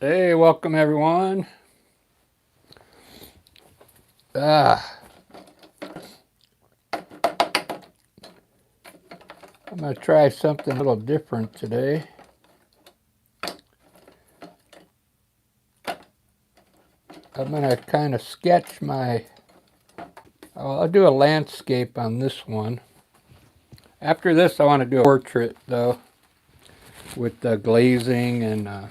Hey, welcome everyone. I'm going to try something a little different today. I'm going to kind of sketch I'll do a landscape on this one. After this, I want to do a portrait though, with the glazing and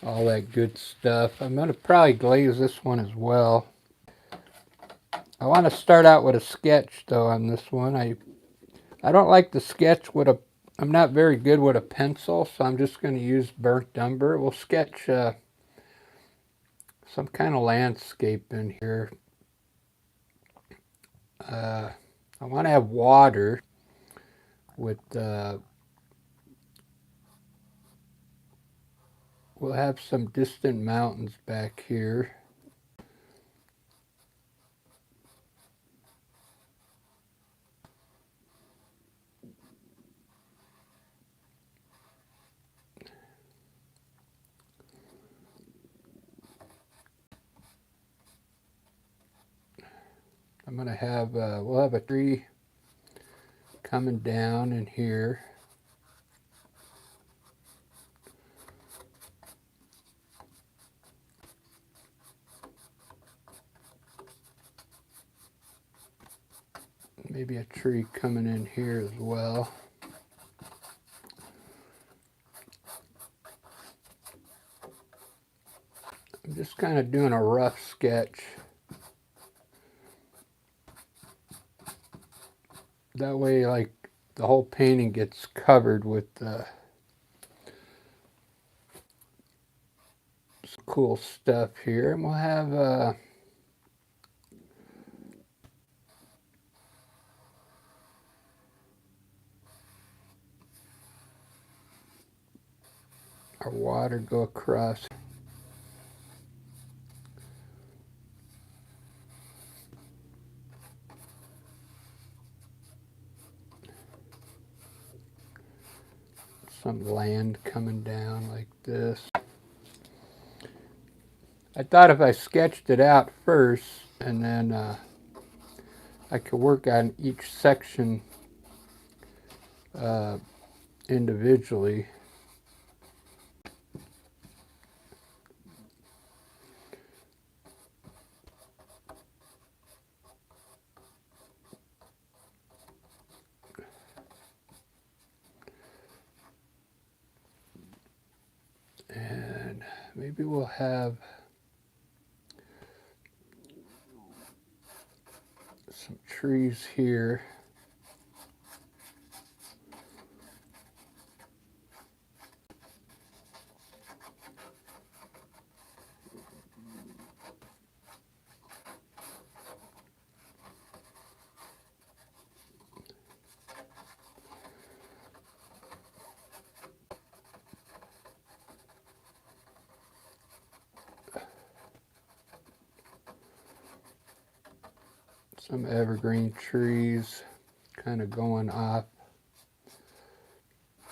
all that good stuff. I'm going to probably glaze this one as well. I want to start out with a sketch though on this one. I don't like to sketch with I'm not very good with a pencil, so I'm just going to use burnt umber. We'll sketch some kind of landscape in here. I want to have water with, we'll have some distant mountains back here. I'm going to have, we'll have a tree coming down in here. Maybe a tree coming in here as well. I'm just kind of doing a rough sketch. That way, like, the whole painting gets covered with some cool stuff here. And we'll have our water go across. Some land coming down like this. I thought if I sketched it out first and then I could work on each section individually. And maybe we'll have some trees here. Some evergreen trees kind of going off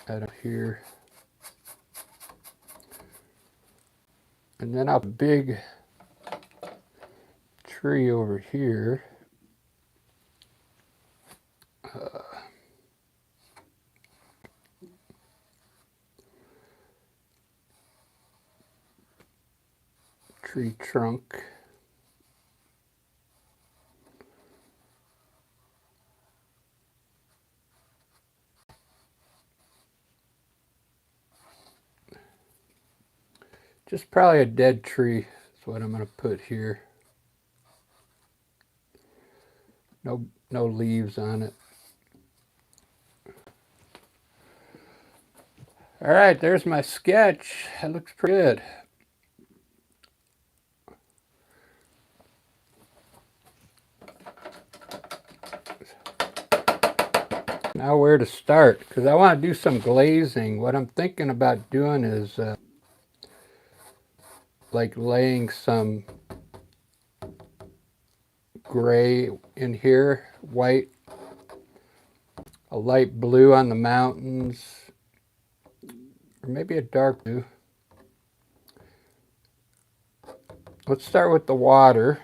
out of here. And then a big tree over here. Tree trunk. Just probably a dead tree is what I'm going to put here. No leaves on it. All right, there's my sketch. That looks pretty good. Now where to start? Because I want to do some glazing. What I'm thinking about doing is like laying some gray in here, white, a light blue on the mountains, or maybe a dark blue. let's start with the water.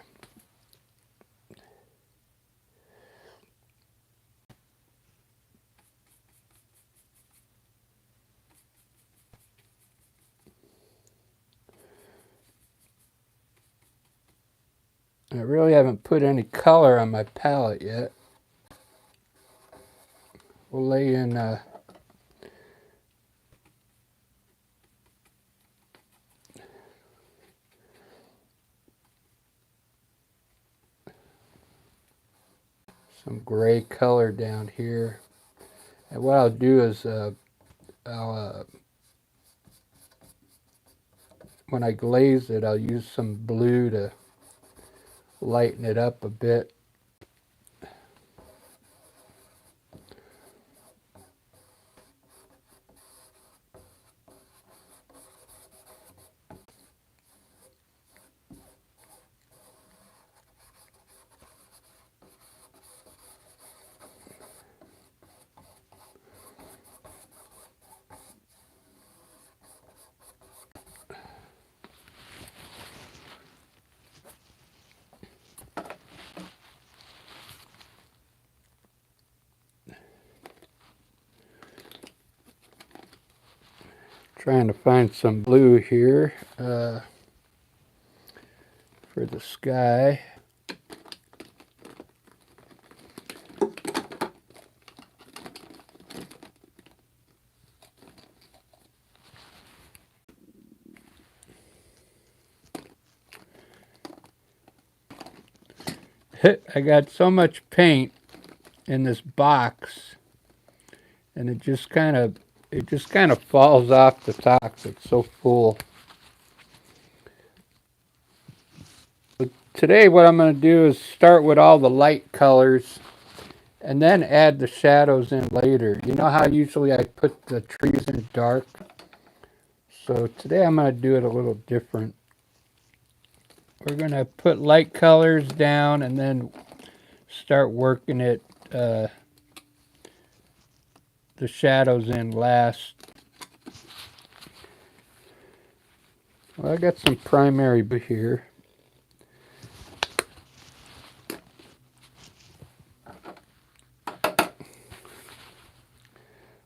I really haven't put any color on my palette yet. We'll lay in some gray color down here. And what I'll do is when I glaze it, I'll use some blue to lighten it up a bit. Trying to find some blue here for the sky. I got so much paint in this box, and it just kind of falls off the top. It's so full. But today what I'm going to do is start with all the light colors and then add the shadows in later. You know how usually I put the trees in dark? So today I'm going to do it a little different. We're going to put light colors down and then start working it, the shadows in last. Well, I got some primary blue here.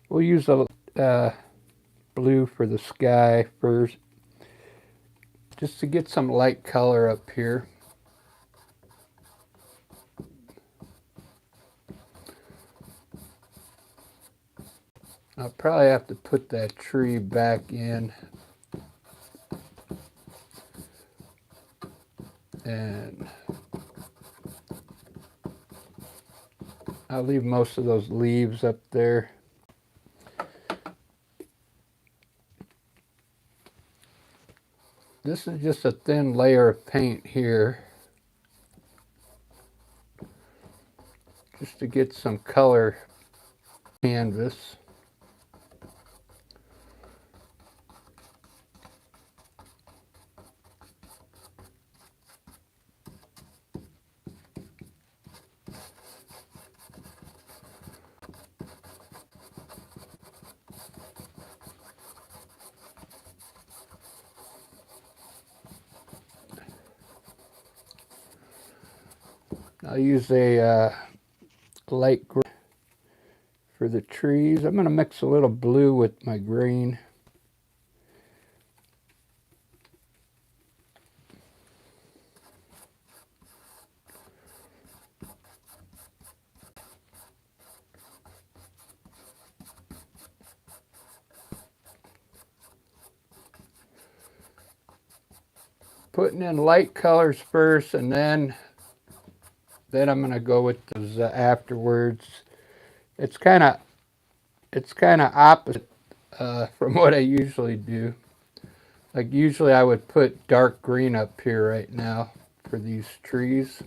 We'll use a blue for the sky first, just to get some light color up here. I'll probably have to put that tree back in, and I'll leave most of those leaves up there. This is just a thin layer of paint here, just to get some color canvas. I'll use a light gray for the trees. I'm going to mix a little blue with my green. Putting in light colors first, and then I'm going to go with those afterwards. It's kind of opposite from what I usually do. Like usually I would put dark green up here right now for these trees.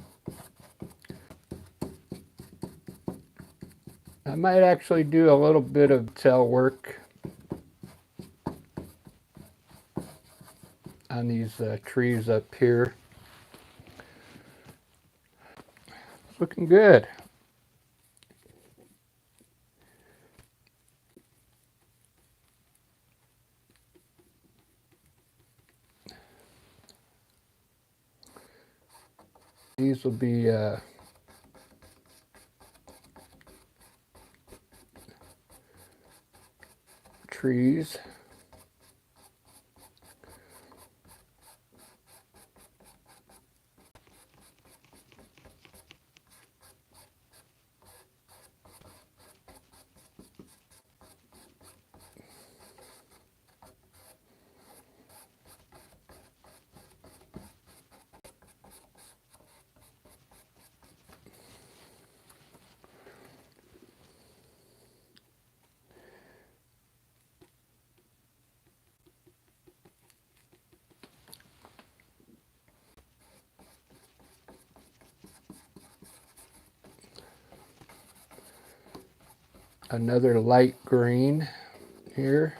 I might actually do a little bit of detail work on these trees up here. Looking good. These will be trees. Another light green here.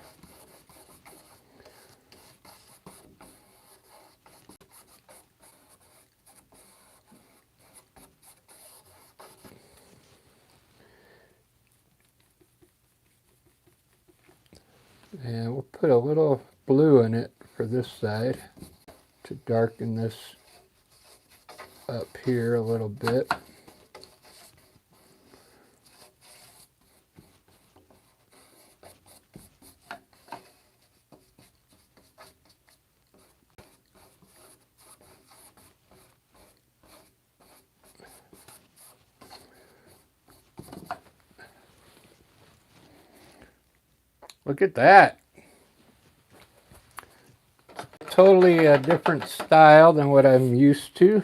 And we'll put a little blue in it for this side to darken this up here a little bit. Look at that. Totally a different style than what I'm used to.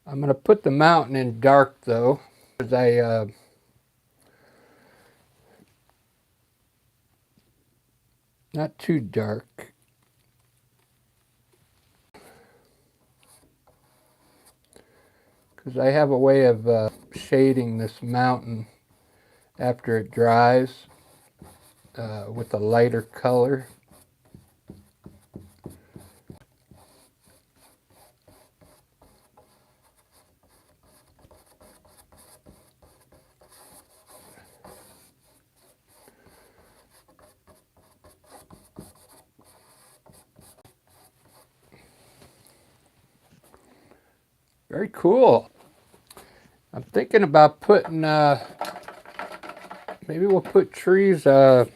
I'm going to put the mountain in dark though, because not too dark. Because I have a way of shading this mountain after it dries with a lighter color. Very cool. I'm thinking about putting, maybe we'll put trees, some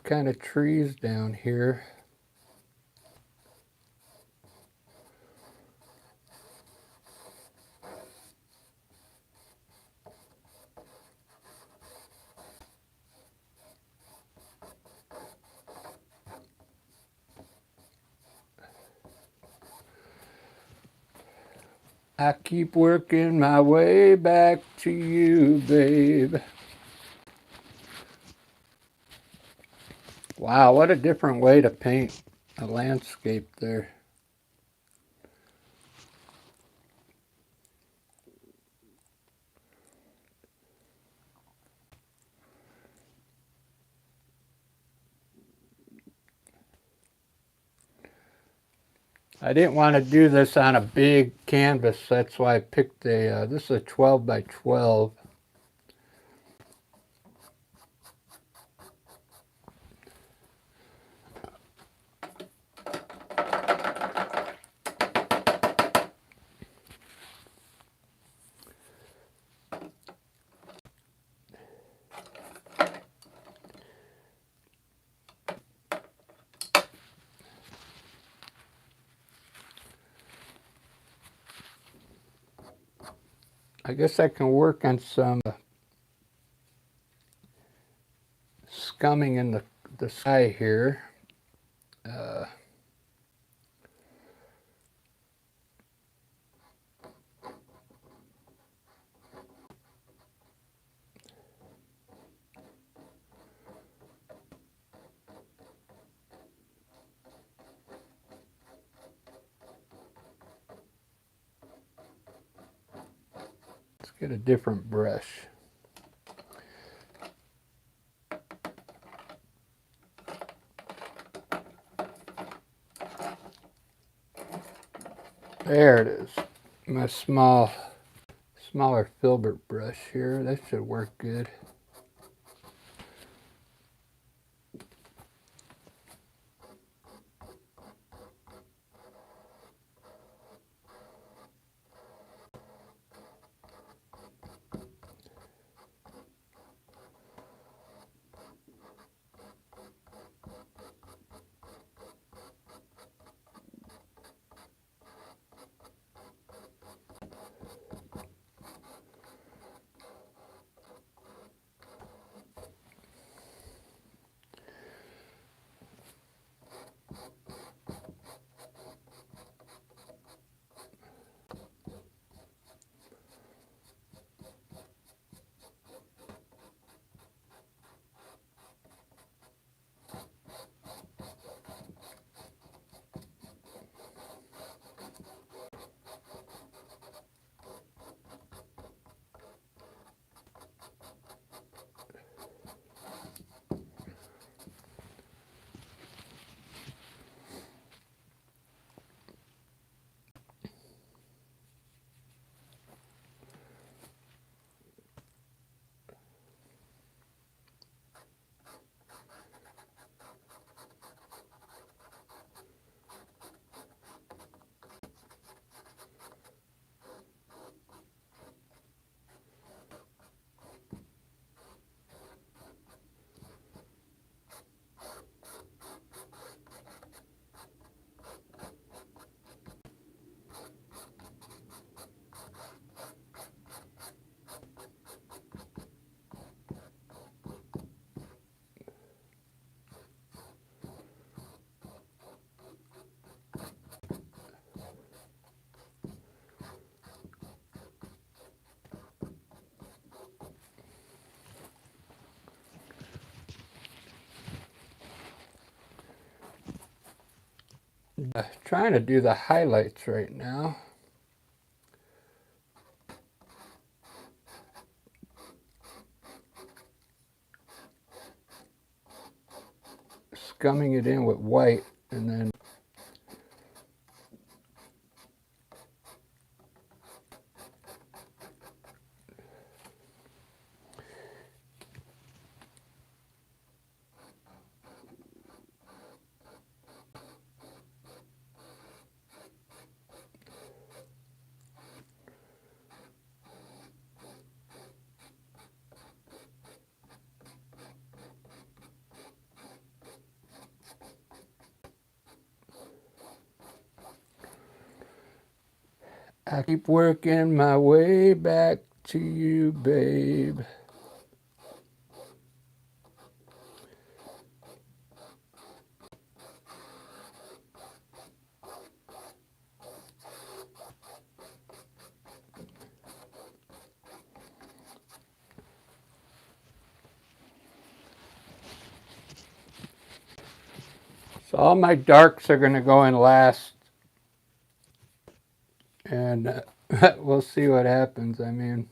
kind of trees down here. I keep working my way back to you, babe. Wow, what a different way to paint a landscape there. I didn't want to do this on a big canvas, that's why I picked a, this is a 12 by 12. I guess I can work on some scumming in the sky here. Let's get a different brush. There it is. My smaller filbert brush here. That should work good. Trying to do the highlights right now. Scumming it in with white and then I keep working my way back to you, babe. So all my darks are going to go in last, and we'll see what happens. I mean,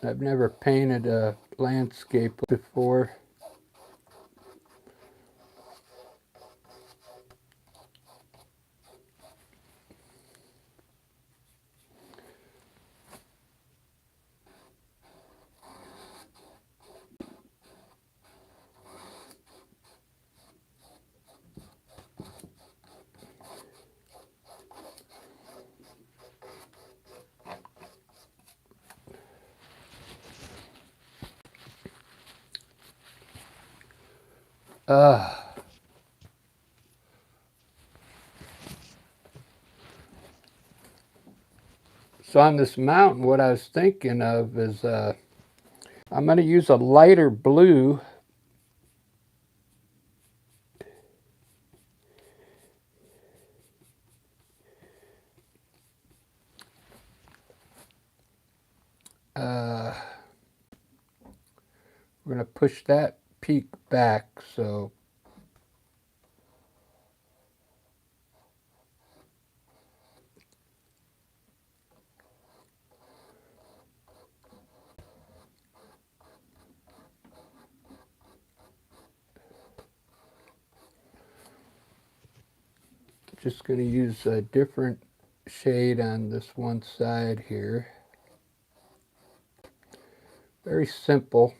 I've never painted a landscape before. Uh, so on this mountain, what I was thinking of is I'm going to use a lighter blue. We're going to push that peak back, so Just going to use a different shade on this one side here. Very simple.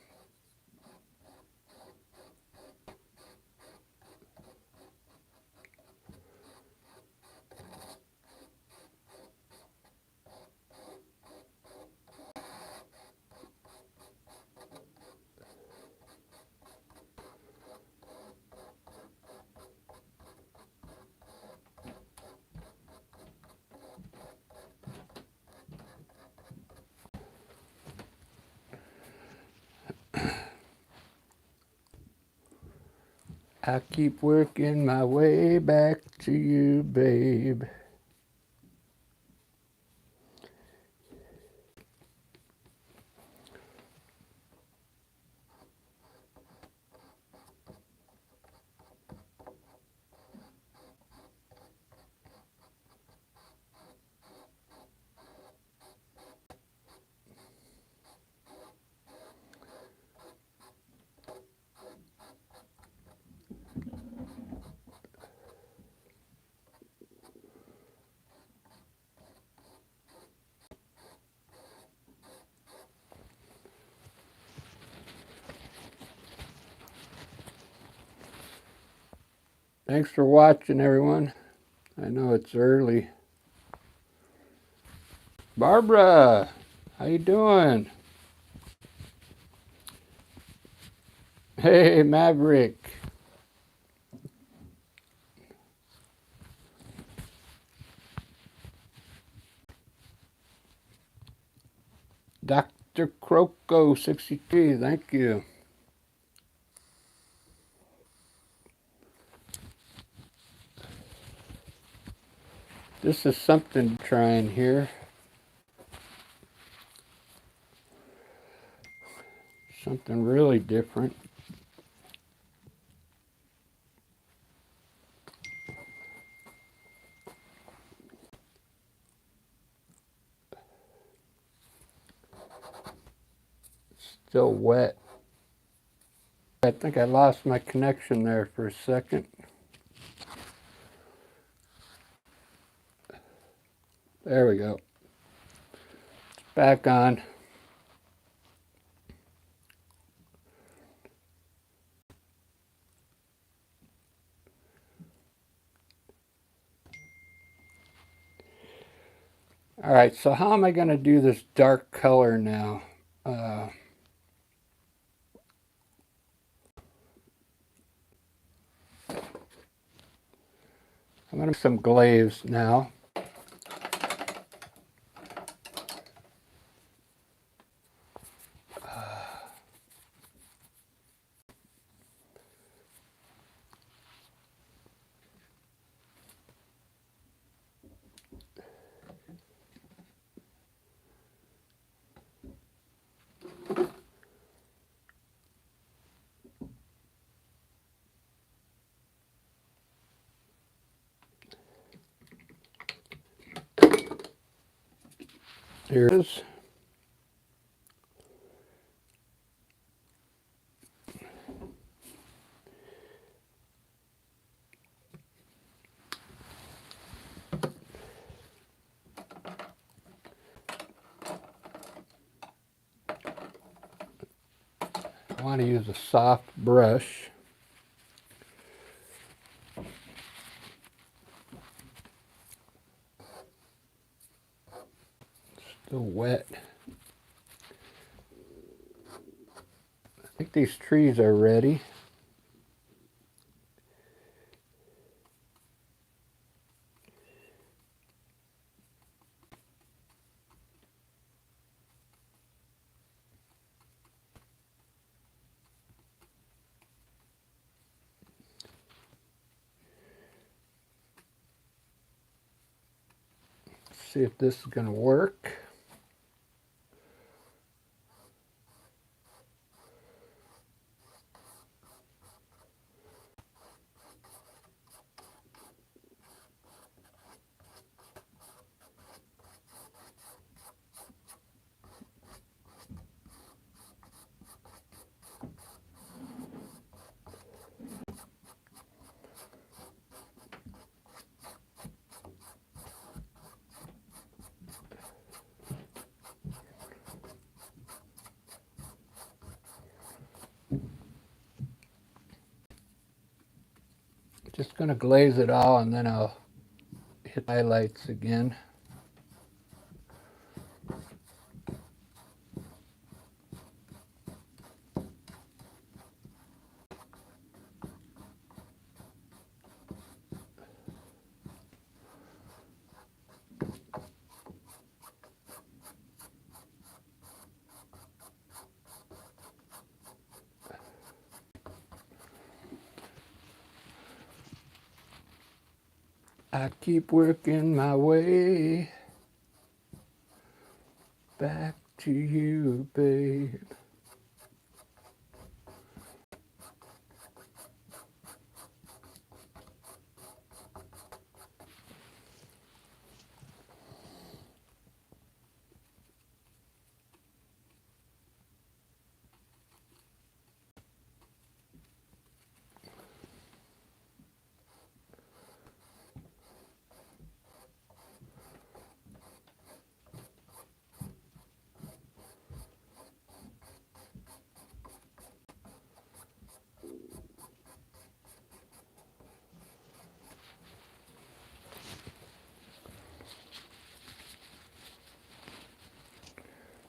I keep working my way back to you, babe. Thanks for watching, everyone. I know it's early. Barbara, how you doing? Hey, Maverick. Dr. Croco 63, thank you. This is something trying here. Something really different. Still wet. I think I lost my connection there for a second. There we go. It's back on. All right, so how am I going to do this dark color now? I'm going to make some glaze now. Here it is. I want to use a soft brush. Still wet. I think these trees are ready. See if this is going to work. Just going to glaze it all, and then I'll hit highlights again. I keep working my way back to you, babe.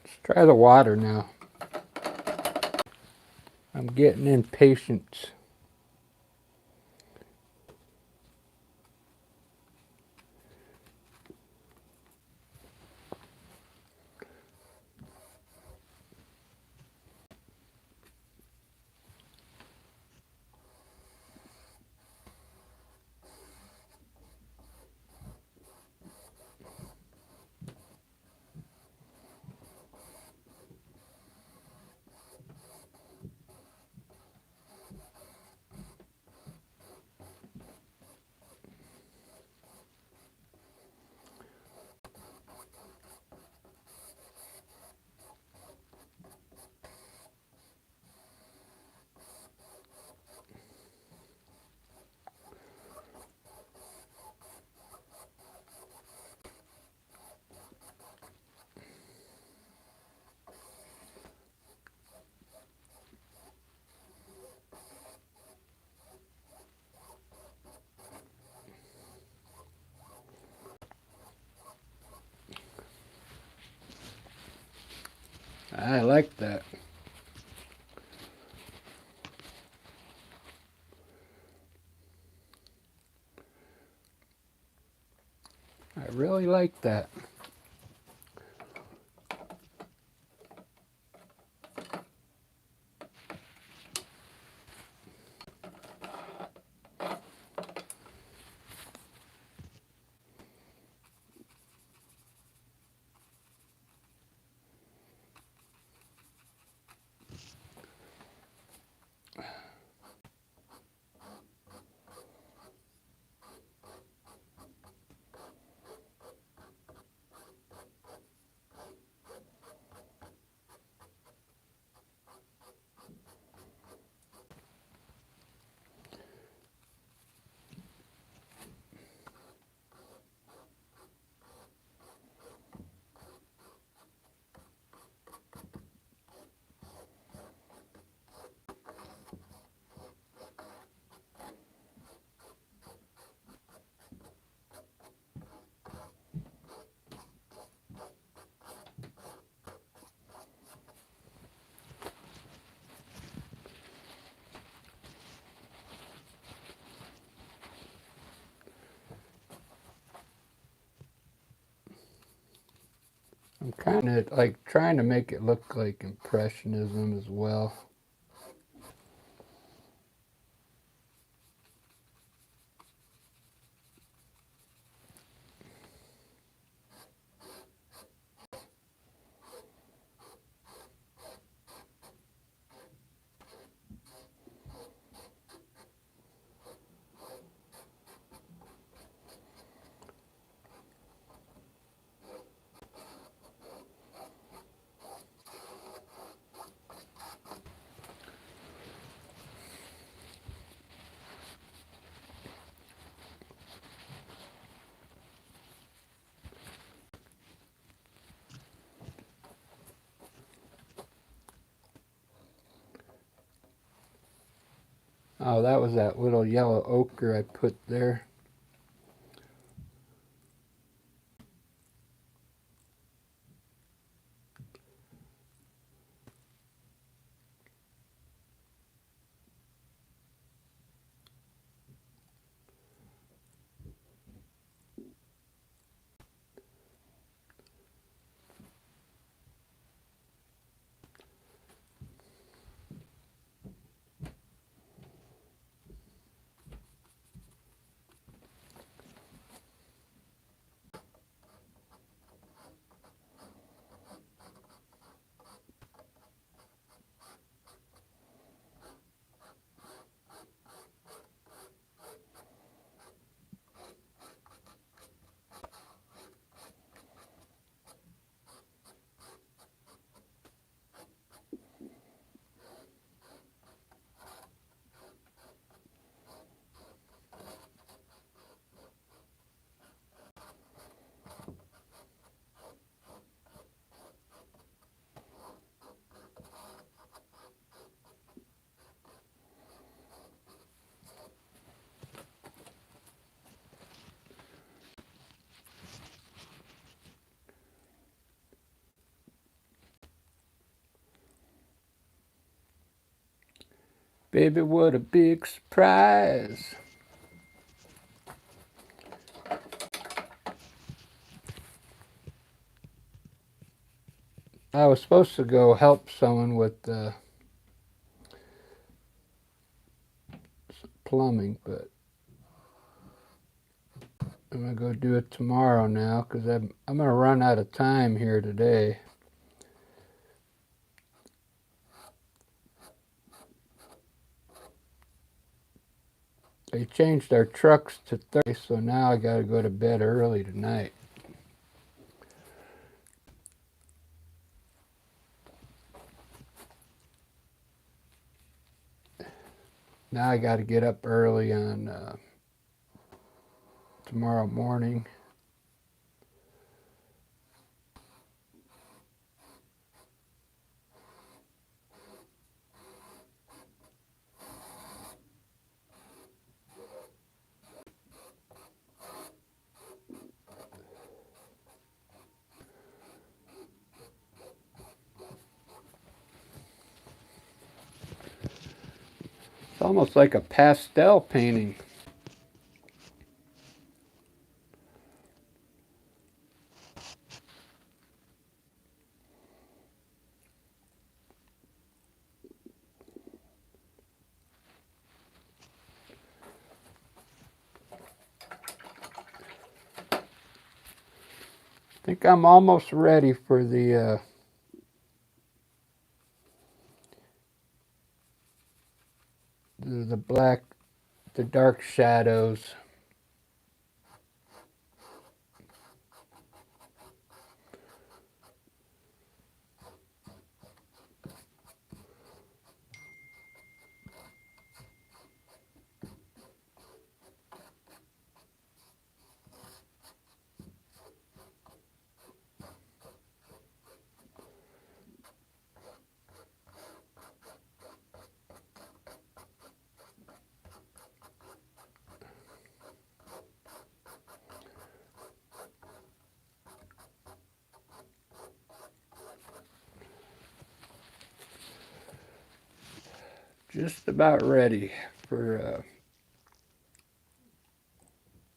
Let's try the water now. I'm getting impatient. I like that. I really like that. I'm kind of like trying to make it look like Impressionism as well. Oh, that was that little yellow ochre I put there. Baby, what a big surprise. I was supposed to go help someone with plumbing, but I'm going to go do it tomorrow now because I'm going to run out of time here today. They changed our trucks to Thursday, so now I got to go to bed early tonight. Now I got to get up early on tomorrow morning. It's almost like a pastel painting. I think I'm almost ready for the black, the dark shadows. Just about ready for I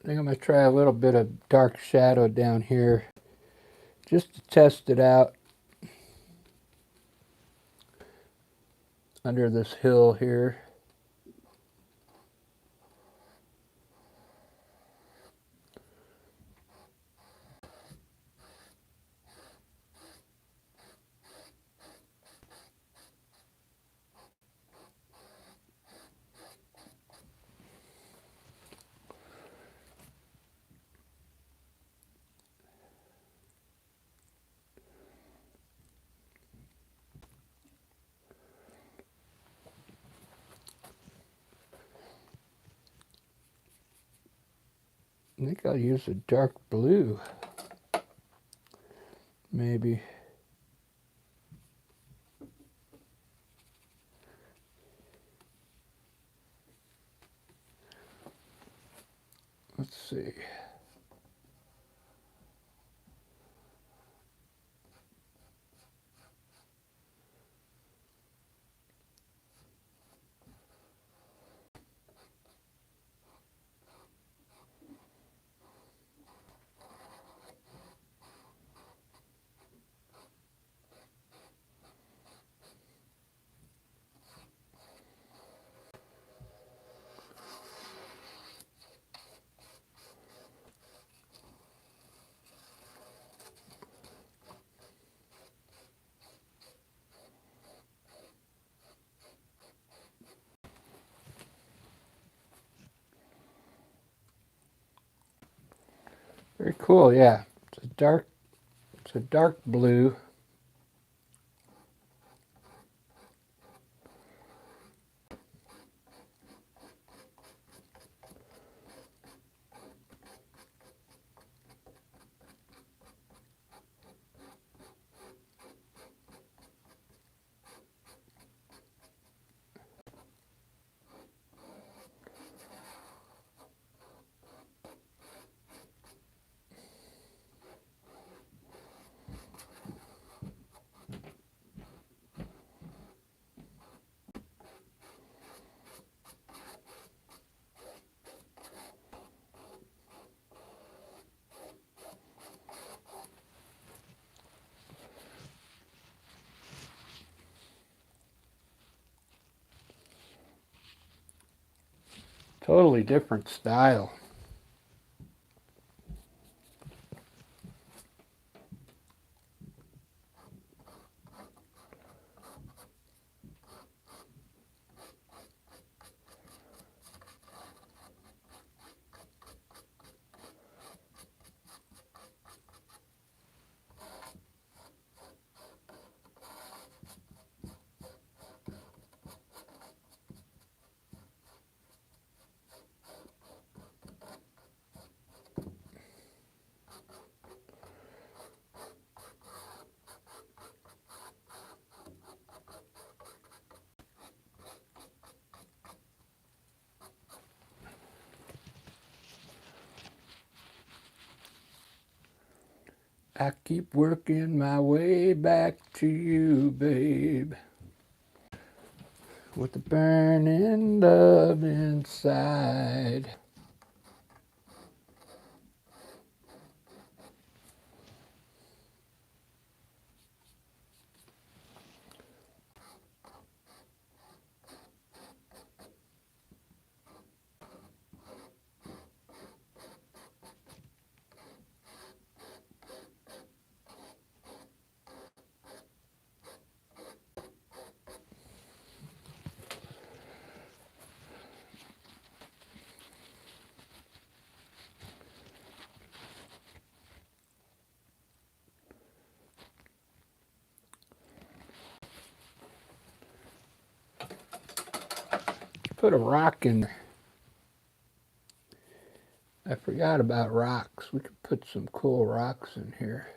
think I'm going to try a little bit of dark shadow down here just to test it out under this hill here. I think I'll use a dark blue. Maybe. Let's see. Very cool, yeah. It's a dark blue. Totally different style. I keep working my way back to you, babe, with the burning love inside. Put a rock in there. I forgot about rocks. We could put some cool rocks in here.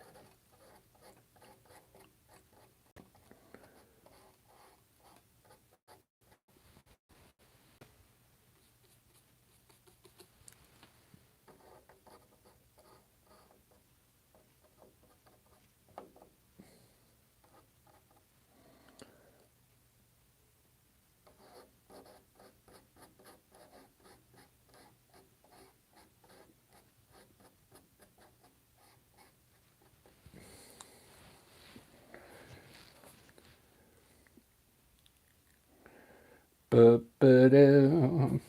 Ba-ba-dum.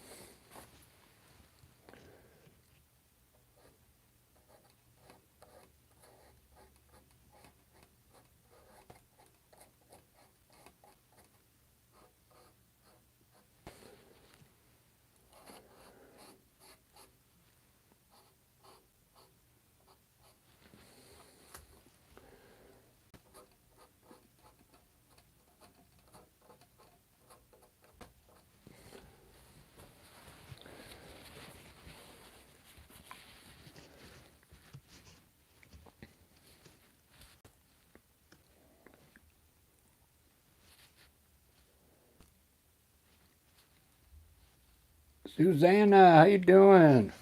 Susanna, how you doing?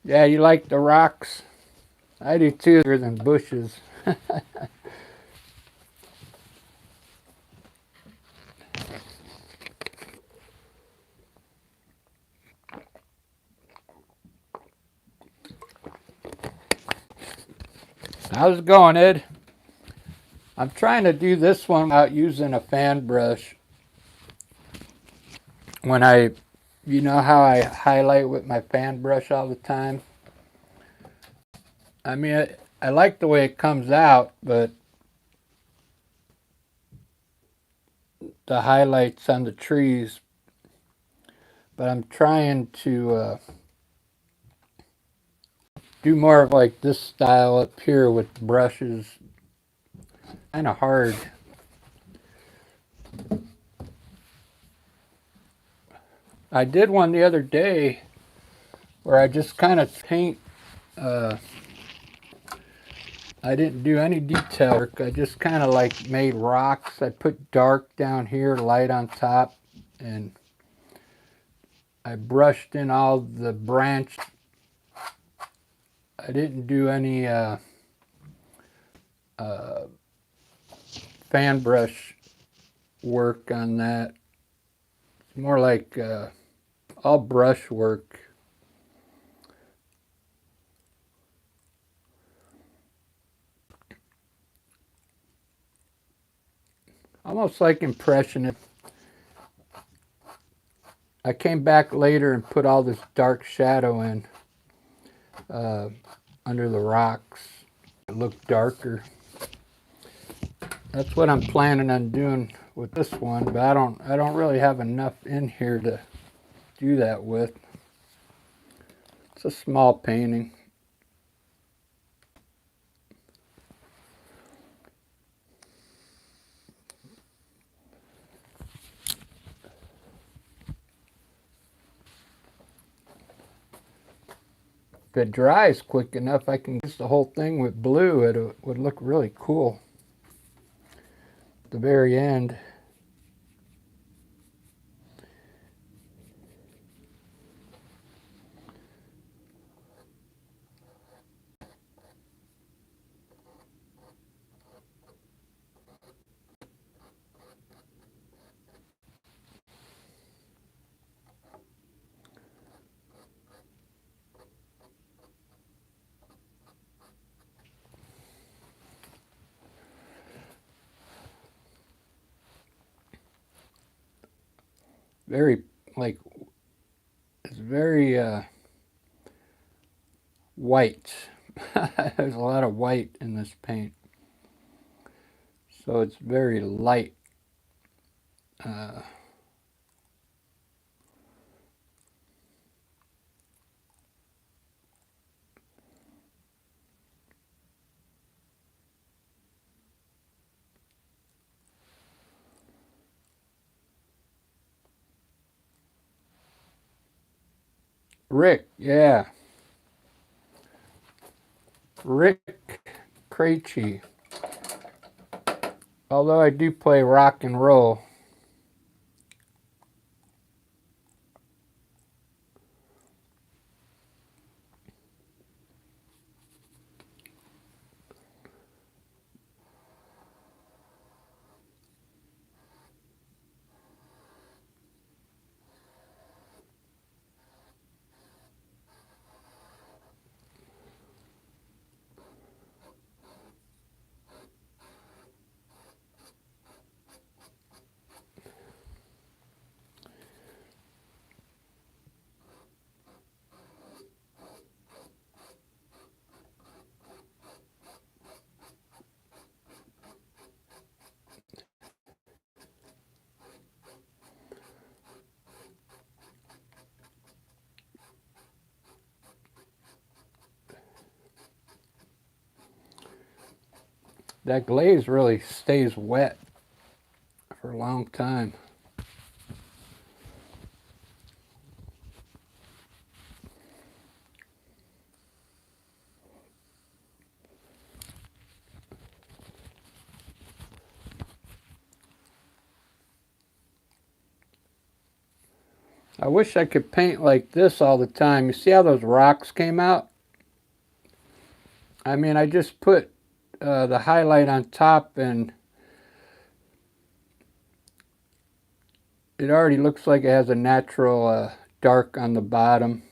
Yeah, you like the rocks? I do too, better than bushes. How's it going, Ed? I'm trying to do this one without using a fan brush. You know how I highlight with my fan brush all the time? I mean, I like the way it comes out, but the highlights on the trees. But I'm trying to do more of like this style up here with brushes. Kind of hard. I did one the other day where I just kind of paint. I didn't do any detail work. I just kind of like made rocks. I put dark down here, light on top, and I brushed in all the branch. I didn't do any fan brush work on that. It's more like all brush work. Almost like impressionist. I came back later and put all this dark shadow in under the rocks. It looked darker. That's what I'm planning on doing with this one, but I don't really have enough in here to do that with. It's a small painting. If it dries quick enough, I can use the whole thing with blue. It would look really cool at the very end. Very, like, it's very white. There's a lot of white in this paint. So it's very light. Rick, yeah. Rick Krejci. Although I do play rock and roll. That glaze really stays wet for a long time. I wish I could paint like this all the time. You see how those rocks came out? I mean, I just put the highlight on top and it already looks like it has a natural dark on the bottom.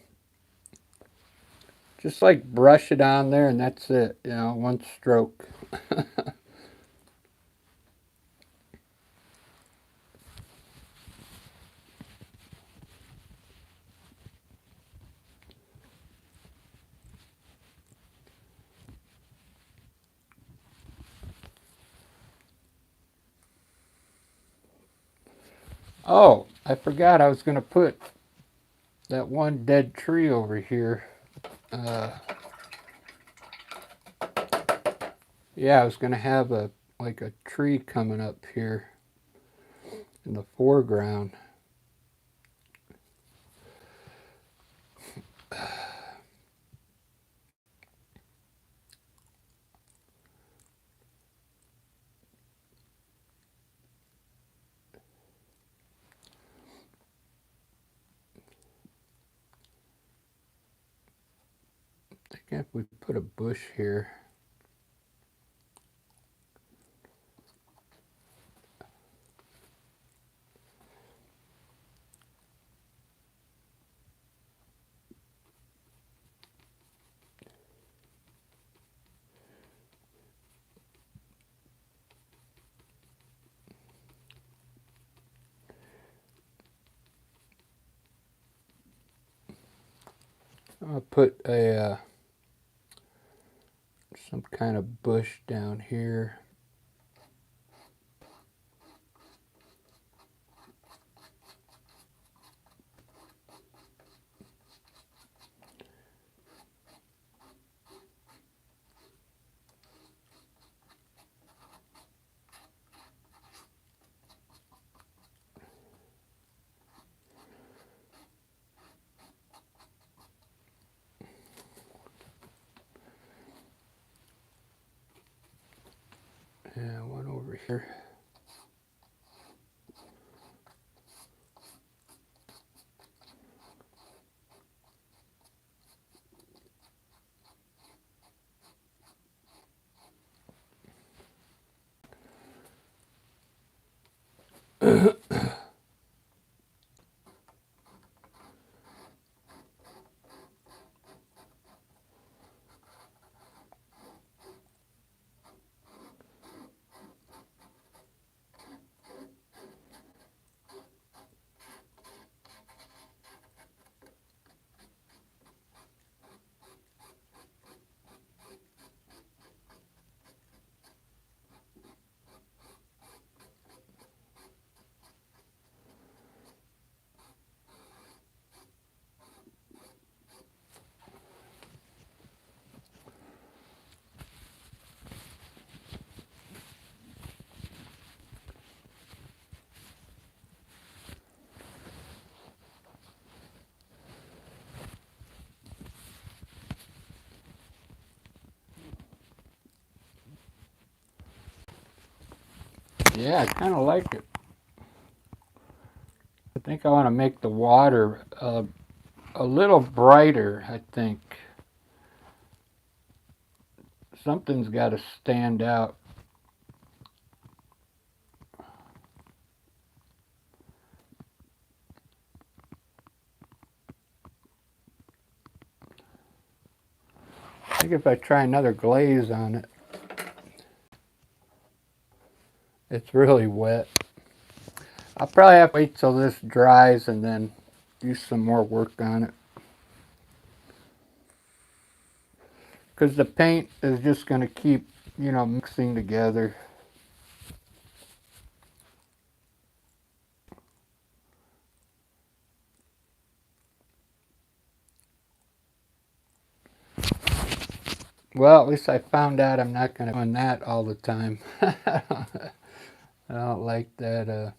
Just like brush it on there and that's it, you know, one stroke. Oh, I forgot I was going to put that one dead tree over here. Yeah, I was going to have like a tree coming up here in the foreground. I think if we put a bush here. I'll put a some kind of bush down here. Yeah, one over here. Yeah, I kind of like it. I think I want to make the water a little brighter, I think. Something's got to stand out. I think if I try another glaze on it, it's really wet. I'll probably have to wait till this dries and then do some more work on it. Because the paint is just going to keep, you know, mixing together. Well, at least I found out I'm not going to do that all the time. I don't like that.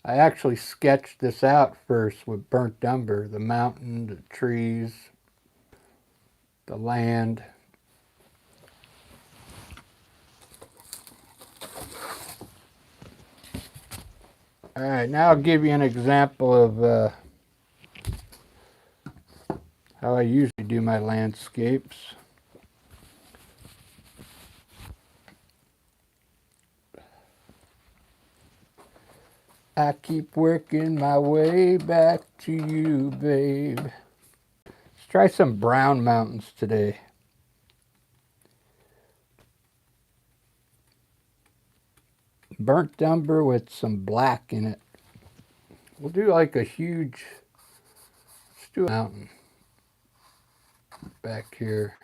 I actually sketched this out first with burnt umber, the mountain, the trees, the land. All right, now I'll give you an example of how I usually do my landscapes. I keep working my way back to you, babe. Let's try some brown mountains today. Burnt umber with some black in it. We'll do like a huge, let's do a mountain back here.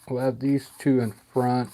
We'll have these two in front.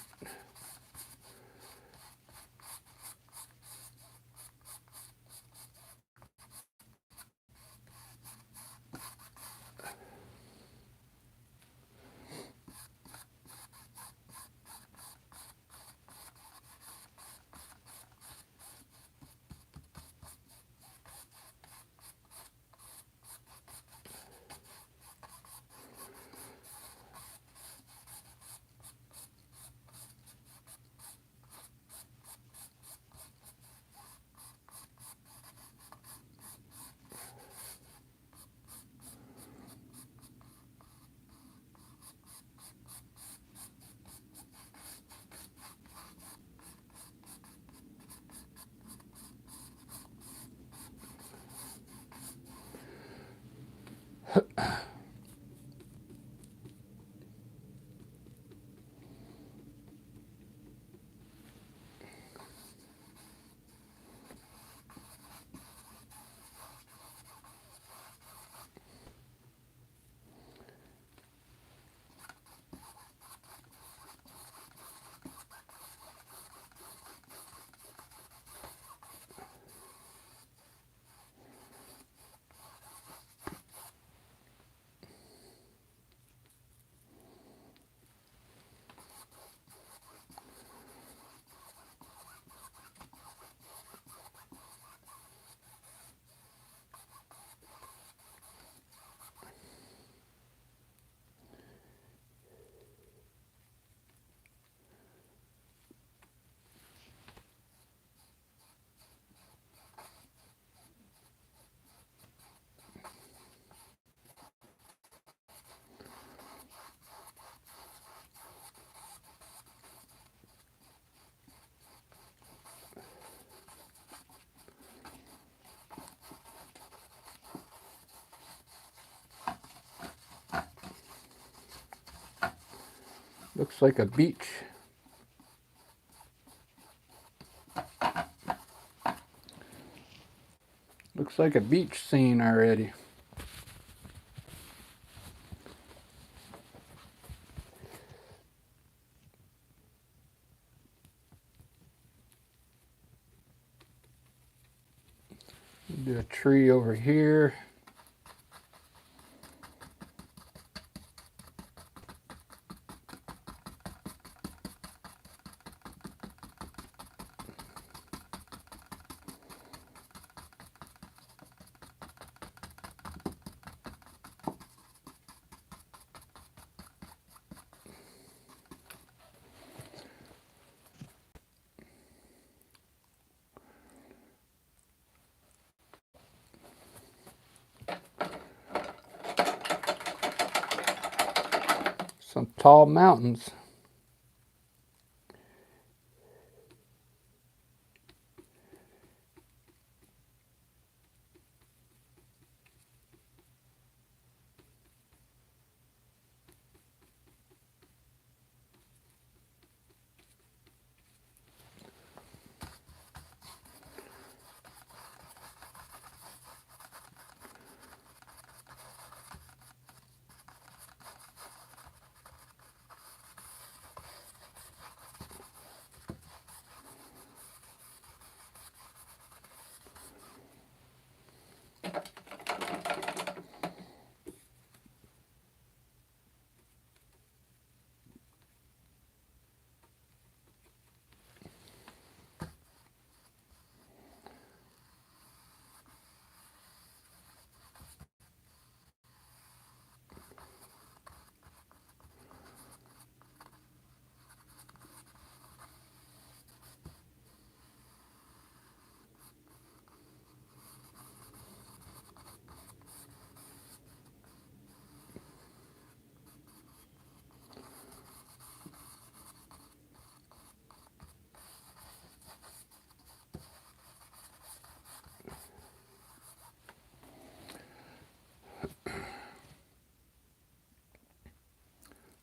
Looks like a beach. Looks like a beach scene already. Do a tree over here. Some tall mountains.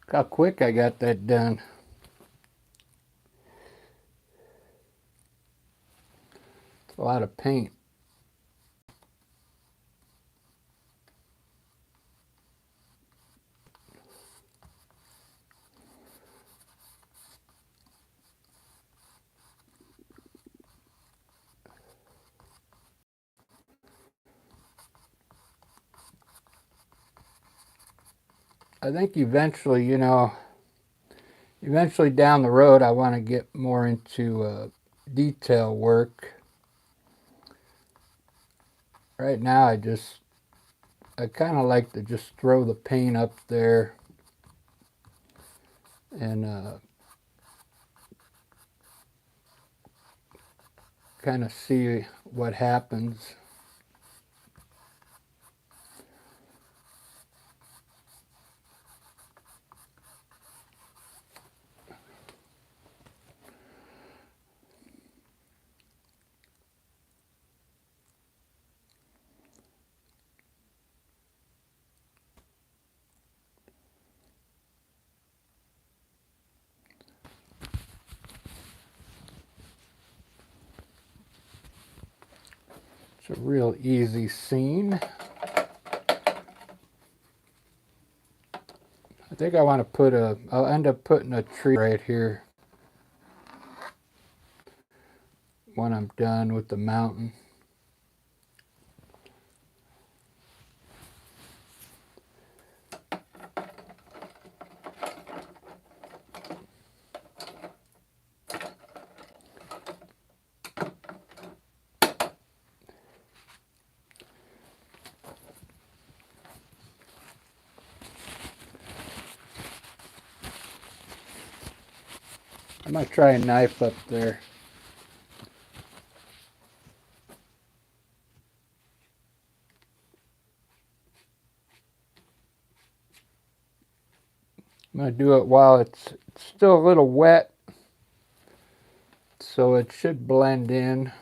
Look how quick I got that done. It's a lot of paint. I think eventually, you know, eventually down the road, I want to get more into detail work. Right now, I kind of like to just throw the paint up there and kind of see what happens. It's a real easy scene. I think I want to I'll end up putting a tree right here when I'm done with the mountain. I might try a knife up there. I'm going to do it while it's still a little wet, so it should blend in.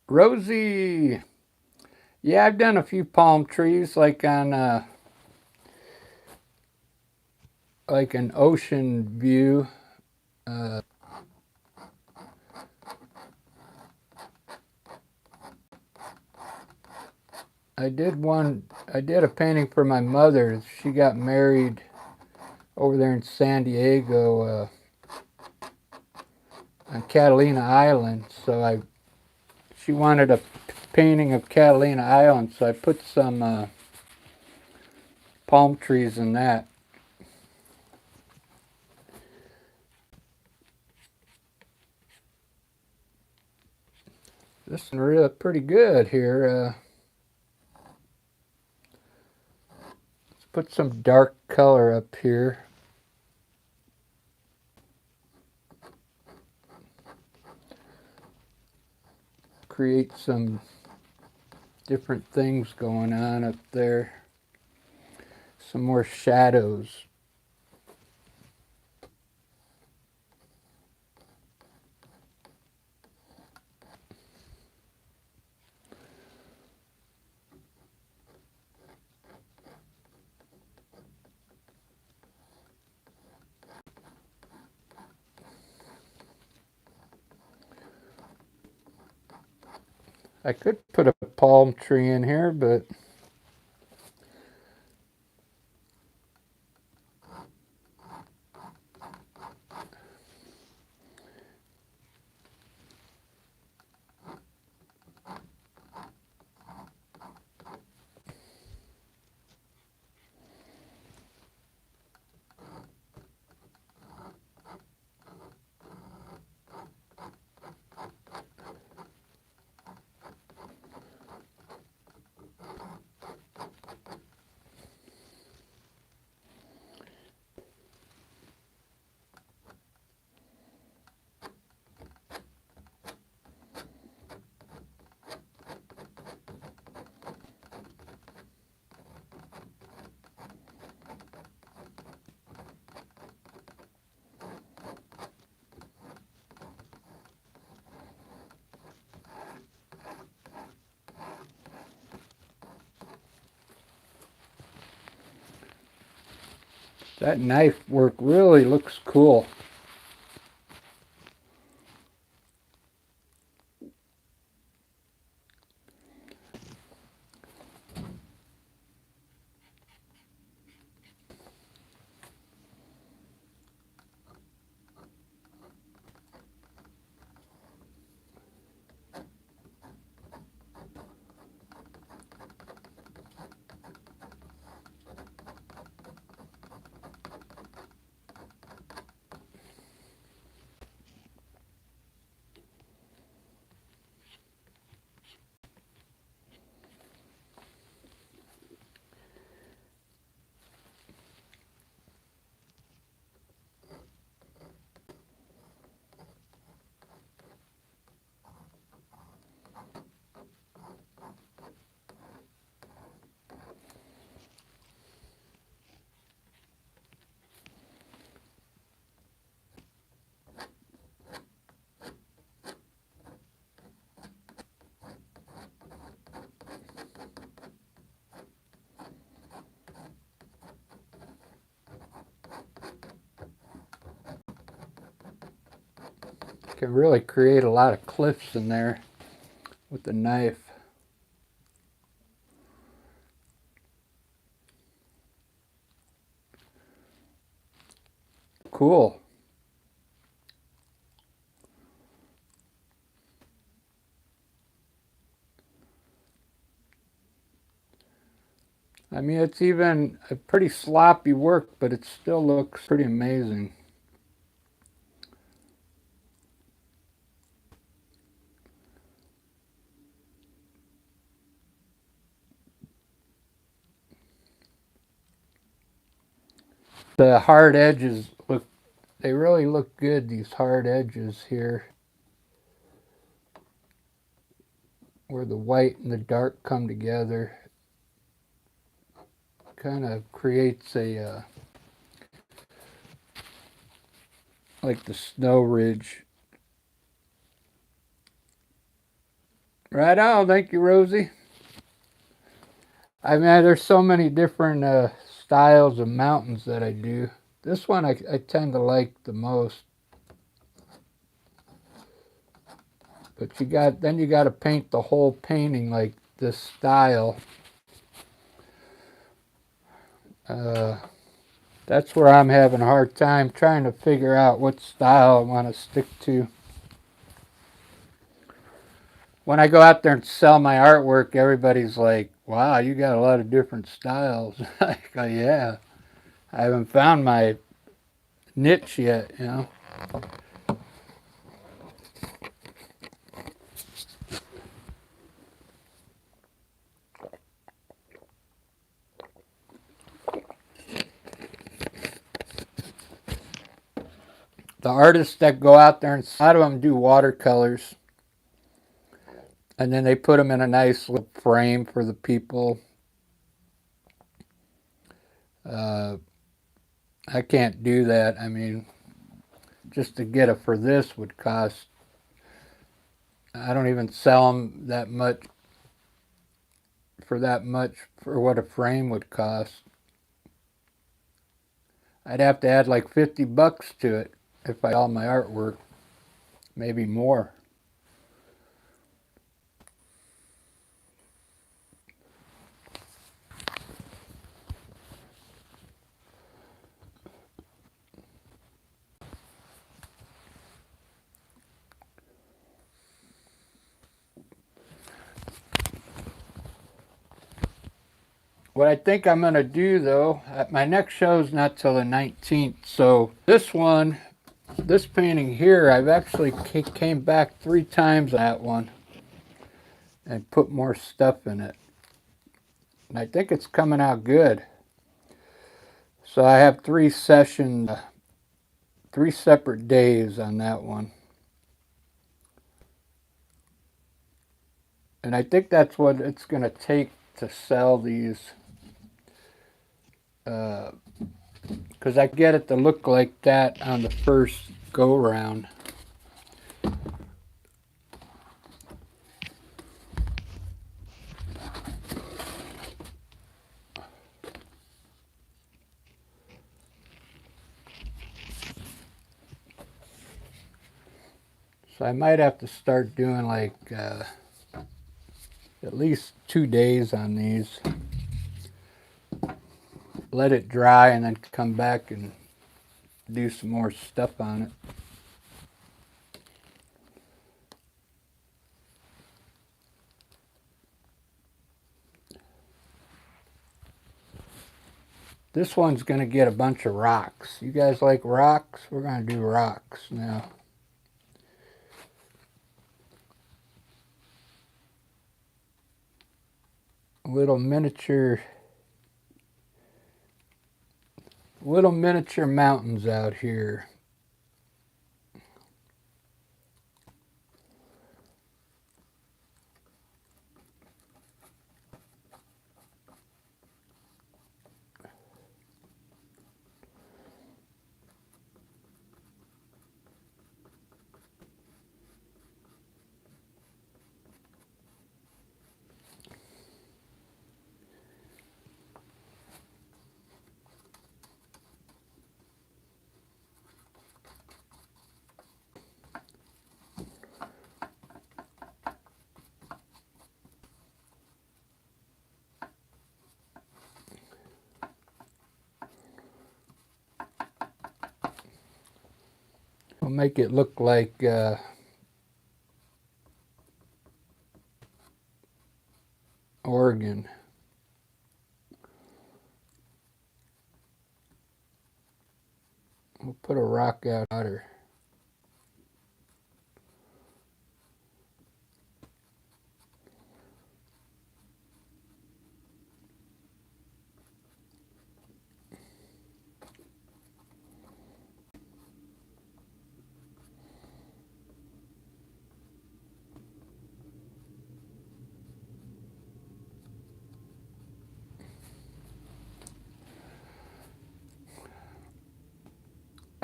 Rosie! Yeah, I've done a few palm trees, like on like an ocean view. I did a painting for my mother. She got married over there in San Diego on Catalina Island, so she wanted a painting of Catalina Island, so I put some palm trees in that. This is really pretty good here. Let's put some dark color up here. Create some different things going on up there. Some more shadows. I could put a palm tree in here, but That knife work really looks cool. Can really create a lot of cliffs in there with the knife. Cool. I mean, it's even a pretty sloppy work, but it still looks pretty amazing. The hard edges look, they really look good, these hard edges here, where the white and the dark come together. Kind of creates a, like the snow ridge. Right on, thank you, Rosie. I mean, there's so many different styles of mountains that I do. This one I tend to like the most. But you got to paint the whole painting like this style. That's where I'm having a hard time trying to figure out what style I want to stick to. When I go out there and sell my artwork, everybody's like, wow, you got a lot of different styles. I go, yeah, I haven't found my niche yet, you know. The artists that go out there, and a lot of them do watercolors. And then they put them in a nice little frame for the people. I can't do that. I mean, just to get it for this would cost, I don't even sell them that much for what a frame would cost. I'd have to add like $50 to it if I sell my artwork, maybe more. What I think I'm going to do, though, my next show is not till the 19th, so this painting here, I've actually came back 3 times on that one and put more stuff in it. And I think it's coming out good. So I have 3 sessions, 3 separate days on that one. And I think that's what it's going to take to sell these. Because I get it to look like that on the first go round. So I might have to start doing like at least 2 days on these. Let it dry and then come back and do some more stuff on it. This one's going to get a bunch of rocks. You guys like rocks? We're going to do rocks now. Little miniature mountains out here. We'll make it look like Oregon. We'll put a rock out here.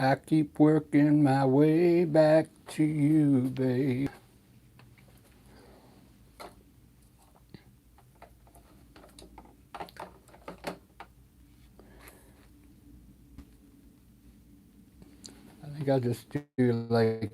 I keep working my way back to you, babe. I think I'll just do like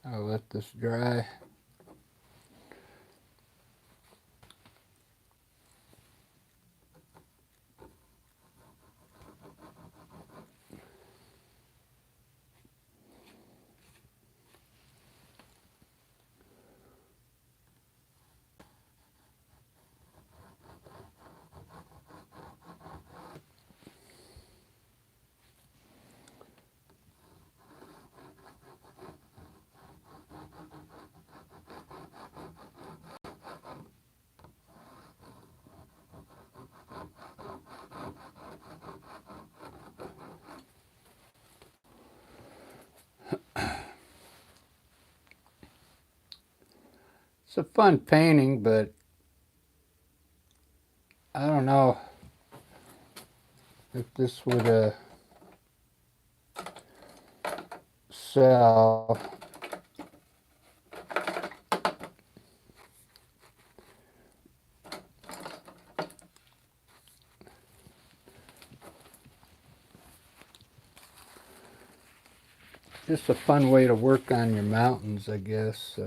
I'll let this dry. It's a fun painting, but I don't know if this would sell. Just a fun way to work on your mountains, I guess.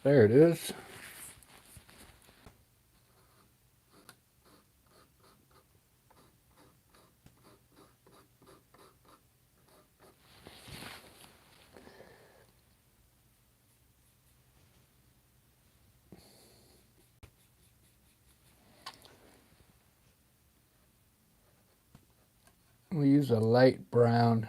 There it is. We use a light brown.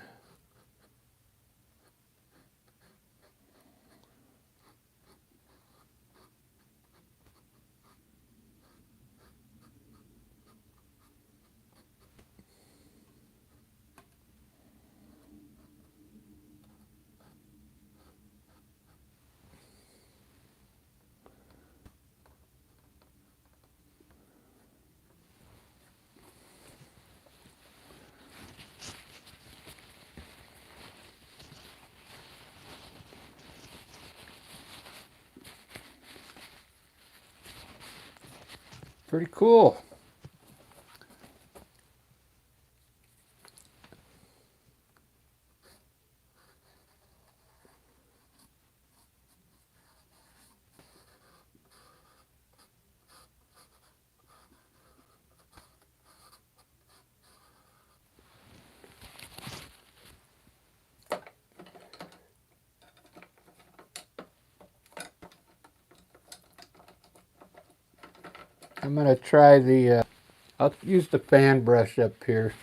Pretty cool. I'm going to try the, I'll use the fan brush up here.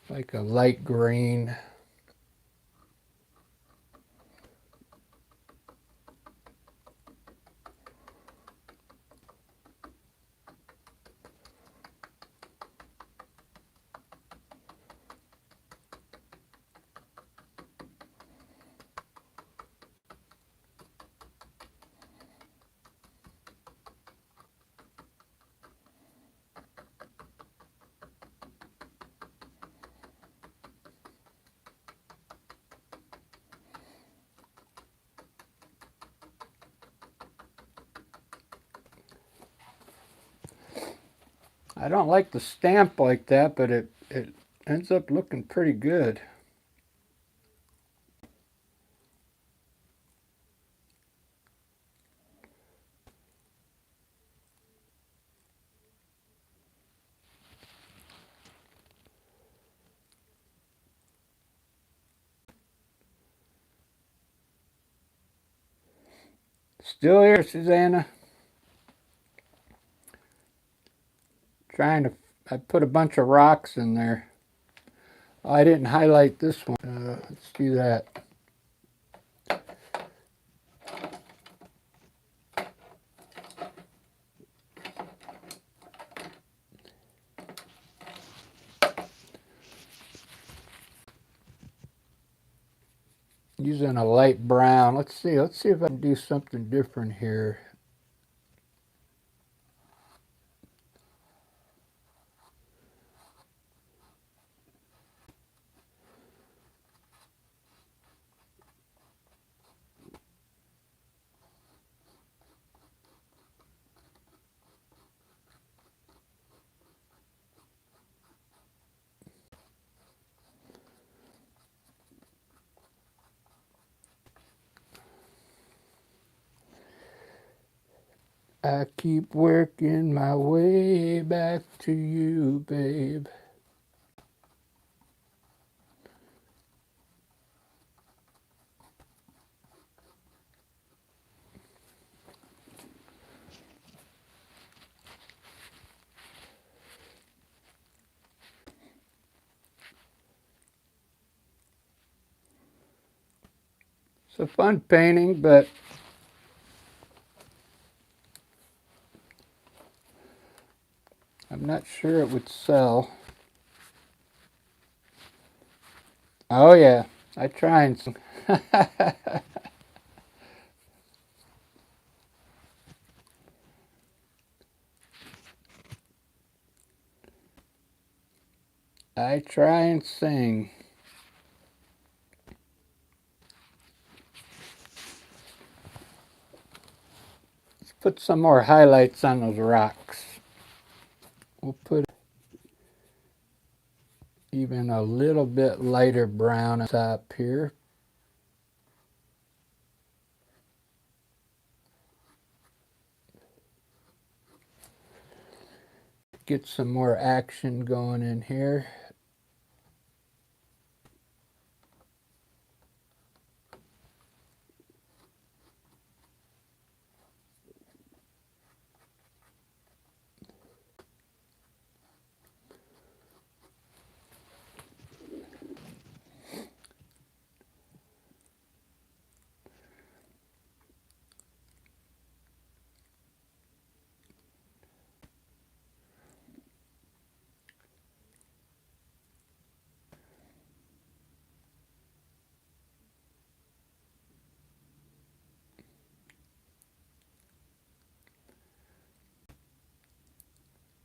Like a light green. I don't like the stamp like that, but it ends up looking pretty good. Still here, Susanna. Trying to, I put a bunch of rocks in there. Oh, I didn't highlight this one. Let's do that. Using a light brown. Let's see if I can do something different here. I keep working my way back to you, babe. It's a fun painting, but I'm not sure it would sell. Oh yeah, I tried some. I try and sing. Put some more highlights on those rocks. We'll put even a little bit lighter brown on top here. Get some more action going in here.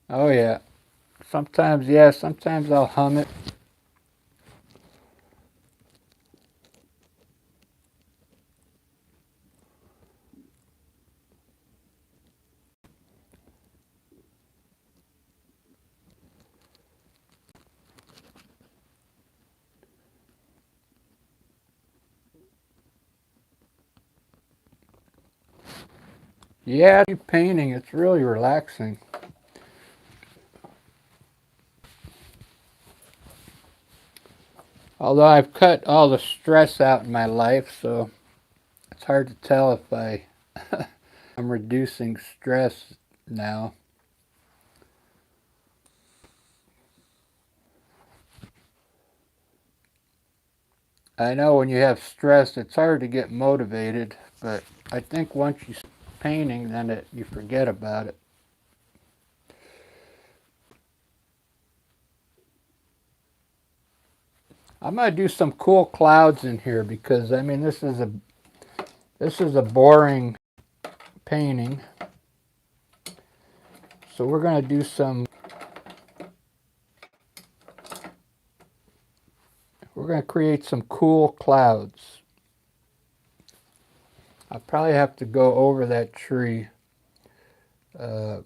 Oh yeah. Sometimes I'll hum it. Yeah, keep painting. It's really relaxing. Although I've cut all the stress out in my life, so it's hard to tell if I'm reducing stress now. I know when you have stress, it's hard to get motivated, but I think once you start painting, then you forget about it. I'm gonna do some cool clouds in here because I mean this is a boring painting, so we're gonna do some. We're gonna create some cool clouds. I'll probably have to go over that tree. Uh,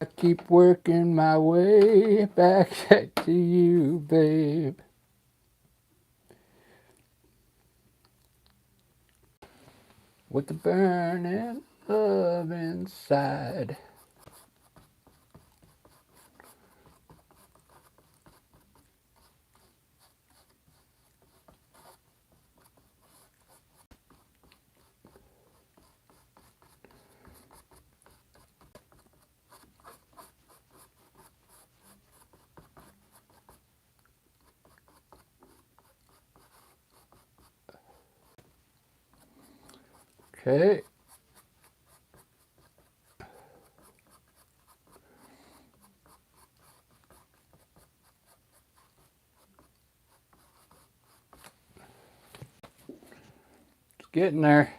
I keep working my way back to you, babe. With the burning love inside. Okay. It's getting there.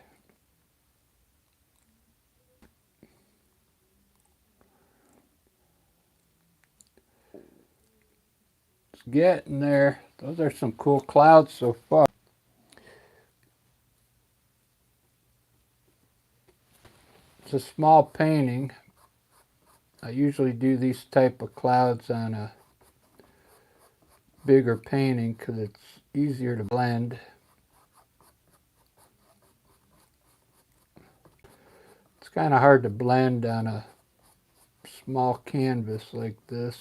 It's getting there. Those are some cool clouds so far. a small painting. I usually do these type of clouds on a bigger painting because it's easier to blend. It's kind of hard to blend on a small canvas like this.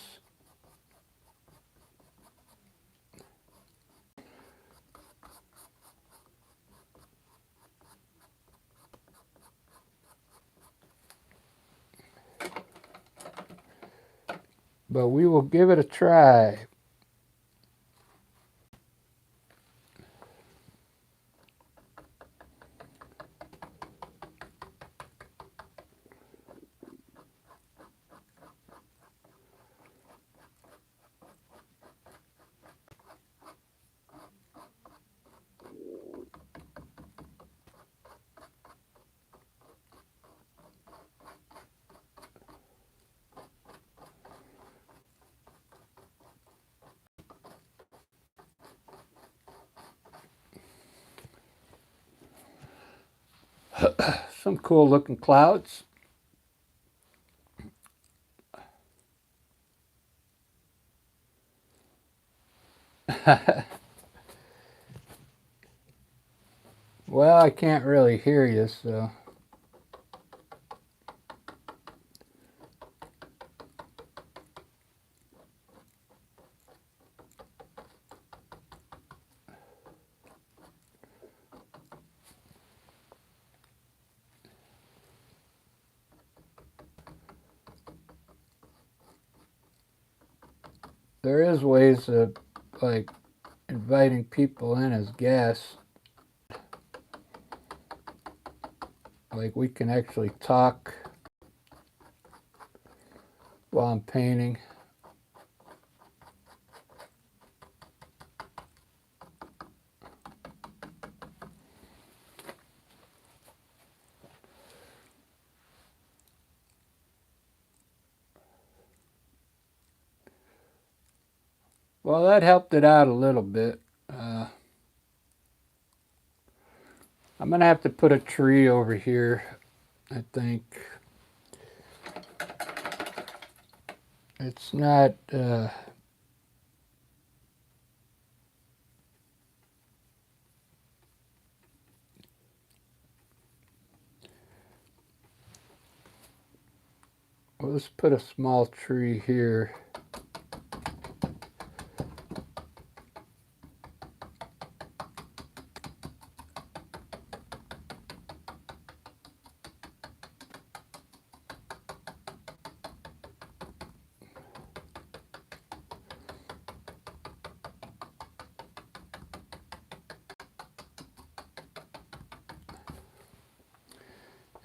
But we will give it a try. Some cool looking clouds. Well, I can't really hear you, so. There is ways of like inviting people in as guests. Like we can actually talk while I'm painting. Well, that helped it out a little bit. I'm going to have to put a tree over here, I think. It's not... well, let's put a small tree here.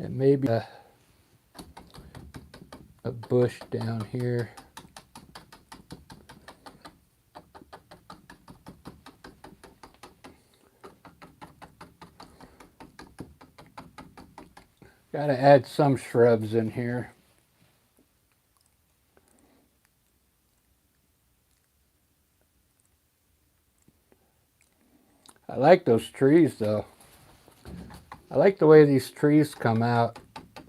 And maybe a bush down here. Got to add some shrubs in here. I like those trees though. I like the way these trees come out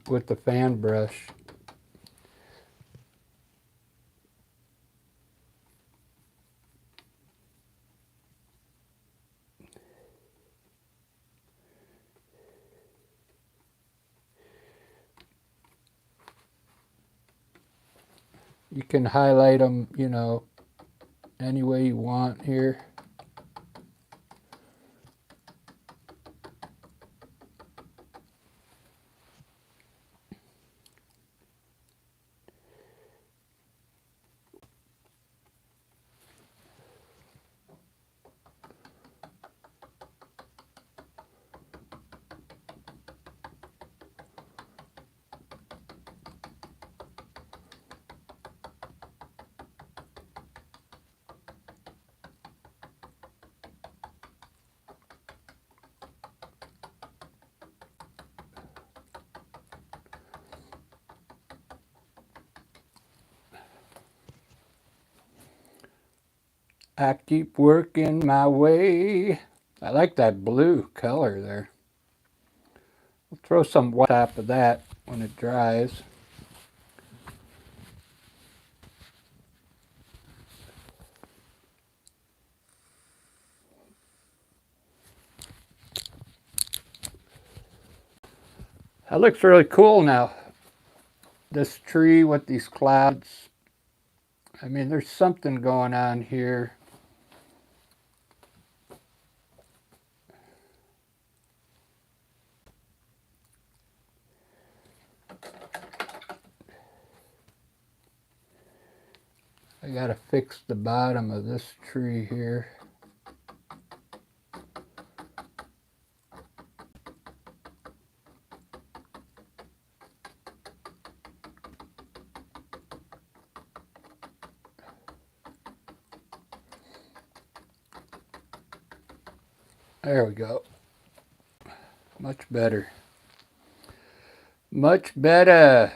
with the fan brush. You can highlight them, you know, any way you want here. I keep working my way. I like that blue color there. We'll throw some white on top of that when it dries. That looks really cool now. This tree with these clouds. I mean, there's something going on here. I gotta fix the bottom of this tree here. There we go. Much better. Much better.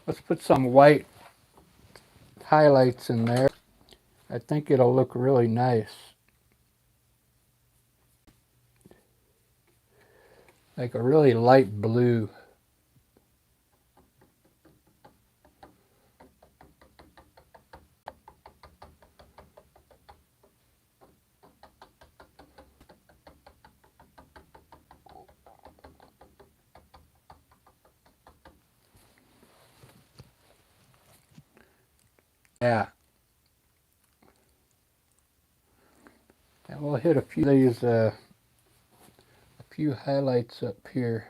Let's put some white highlights in there. I think it'll look really nice. Like a really light blue. Yeah. And we'll hit a few of these, a few highlights up here.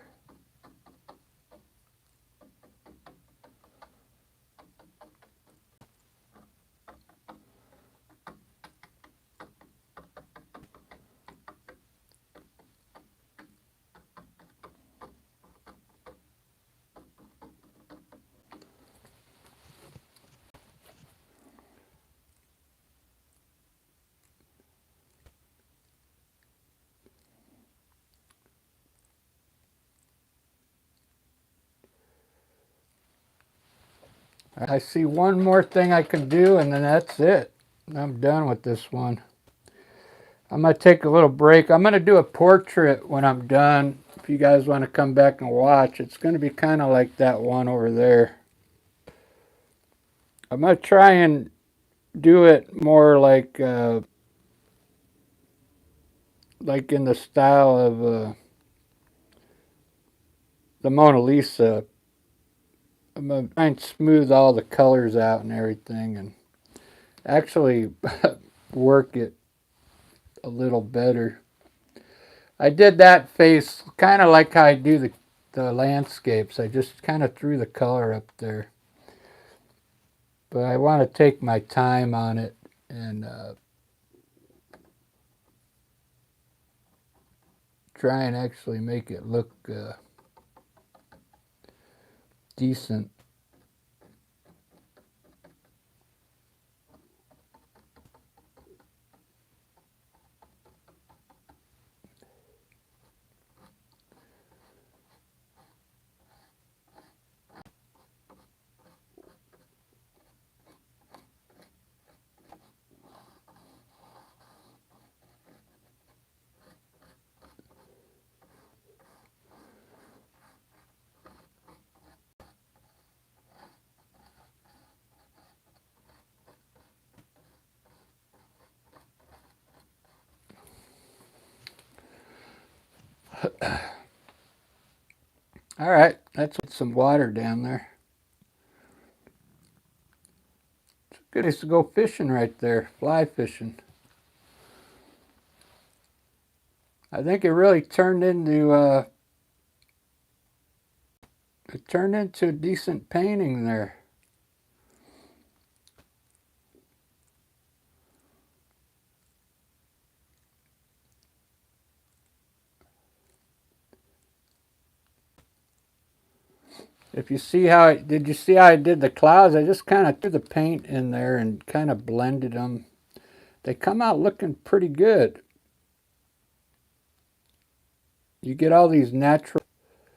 I see one more thing I can do, and then that's it. I'm done with this one. I'm going to take a little break. I'm going to do a portrait when I'm done. If you guys want to come back and watch, it's going to be kind of like that one over there. I'm going to try and do it more like in the style of the Mona Lisa. I'm going to try and smooth all the colors out and everything and actually work it a little better. I did that face kind of like how I do the landscapes. I just kind of threw the color up there. But I want to take my time on it and try and actually make it look decent. All right, that's some water down there. It's a good place to go fishing right there, fly fishing. I think it really turned into a decent painting there. If you see how did you see how I did the clouds? I just kind of threw the paint in there and kind of blended them. They come out looking pretty good. You get all these natural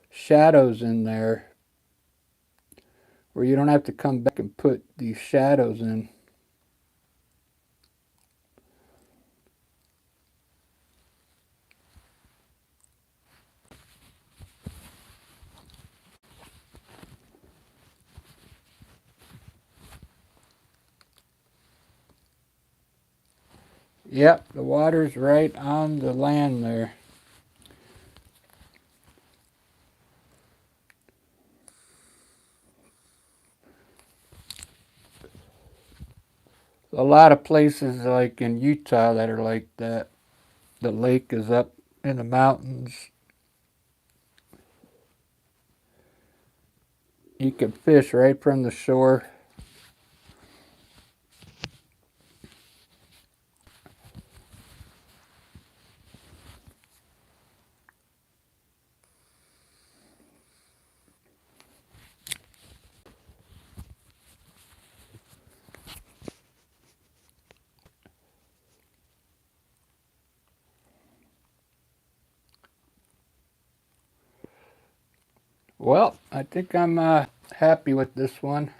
shadows in there where you don't have to come back and put these shadows in. Yep, the water's right on the land there. A lot of places like in Utah that are like that. The lake is up in the mountains. You can fish right from the shore. Well, I think I'm happy with this one.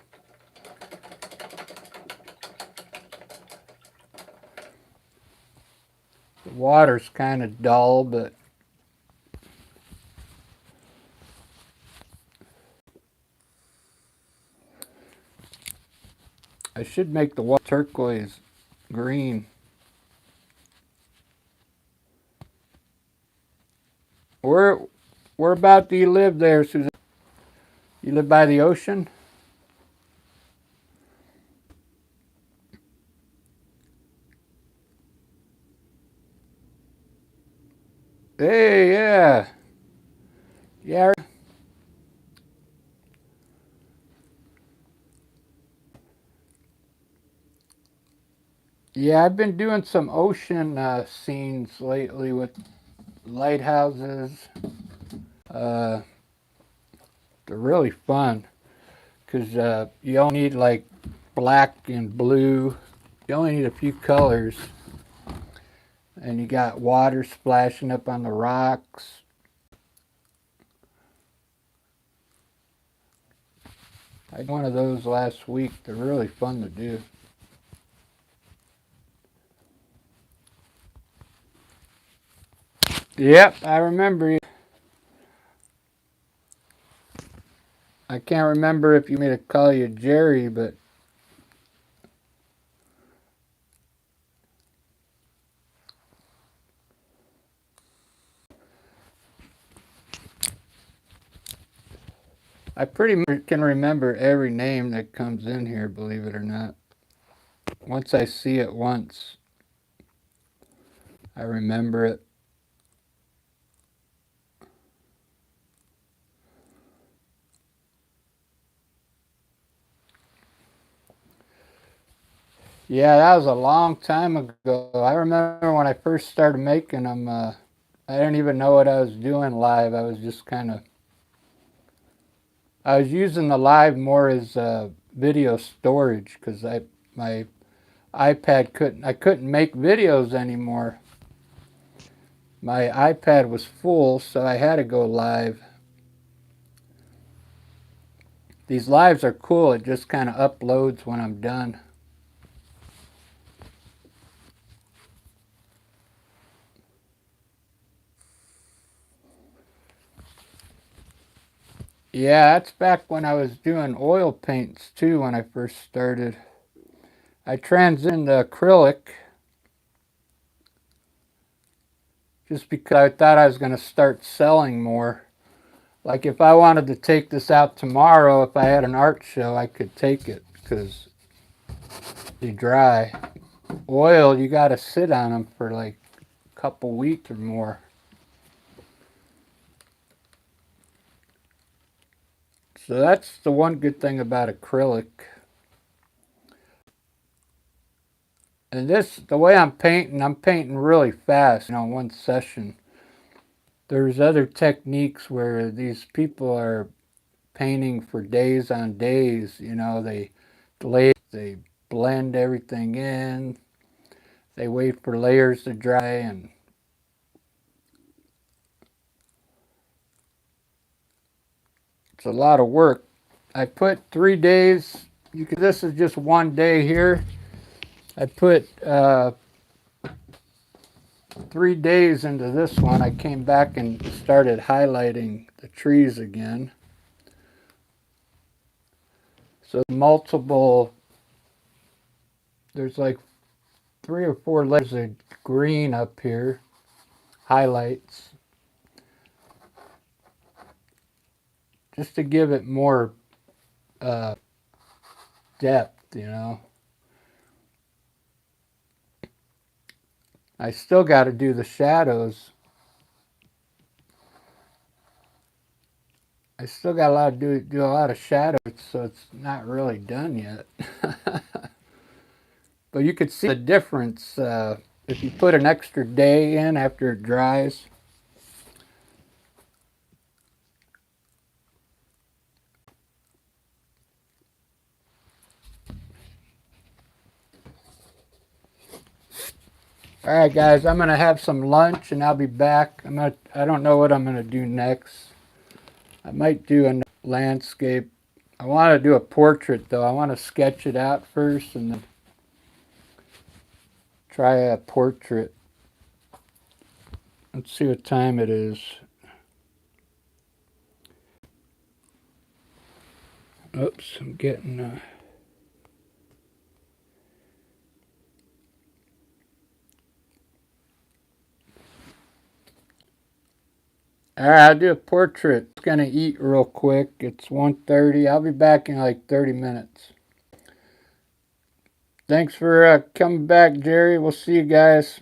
The water's kind of dull, but I should make the water turquoise green. Where, whereabout do you live there, Susan? You live by the ocean? Hey, yeah. Yeah. Yeah, I've been doing some ocean scenes lately with lighthouses. Uh, they're really fun because you only need like black and blue. You only need a few colors. And you got water splashing up on the rocks. I did one of those last week. They're really fun to do. Yep, I remember. I can't remember if you made me to call you Jerry, but I pretty much can remember every name that comes in here, believe it or not. Once I see it once, I remember it. Yeah, that was a long time ago. I remember when I first started making them, I didn't even know what I was doing live. I was just kind of, I was using the live more as video storage because my I couldn't make videos anymore. My iPad was full, so I had to go live. These lives are cool. It just kind of uploads when I'm done. Yeah, that's back when I was doing oil paints too when I first started. I transitioned to acrylic just because I thought I was going to start selling more. Like if I wanted to take this out tomorrow, if I had an art show, I could take it because they dry. Oil, you got to sit on them for like a couple weeks or more. So that's the one good thing about acrylic. And this, the way I'm painting really fast, one session. There's other techniques where these people are painting for days on days. They blend everything in. They wait for layers to dry, and it's a lot of work. I put 3 days. This is just one day here. I put 3 days into this one. I came back and started highlighting the trees again. So multiple. There's like 3 or 4 layers of green up here, highlights, just to give it more depth, you know. I still got to do the shadows. I still got a lot to do a lot of shadows, so it's not really done yet. But you could see the difference if you put an extra day in after it dries. All right, guys, I'm gonna have some lunch and I'll be back. I don't know what I'm gonna do next. I might do a landscape. I want to do a portrait though. I want to sketch it out first and then try a portrait. Let's see what time it is. Oops, I'm getting all right, I'll do a portrait. It's gonna eat real quick. It's 1:30. I'll be back in like 30 minutes. Thanks for coming back, Jerry. We'll see you guys.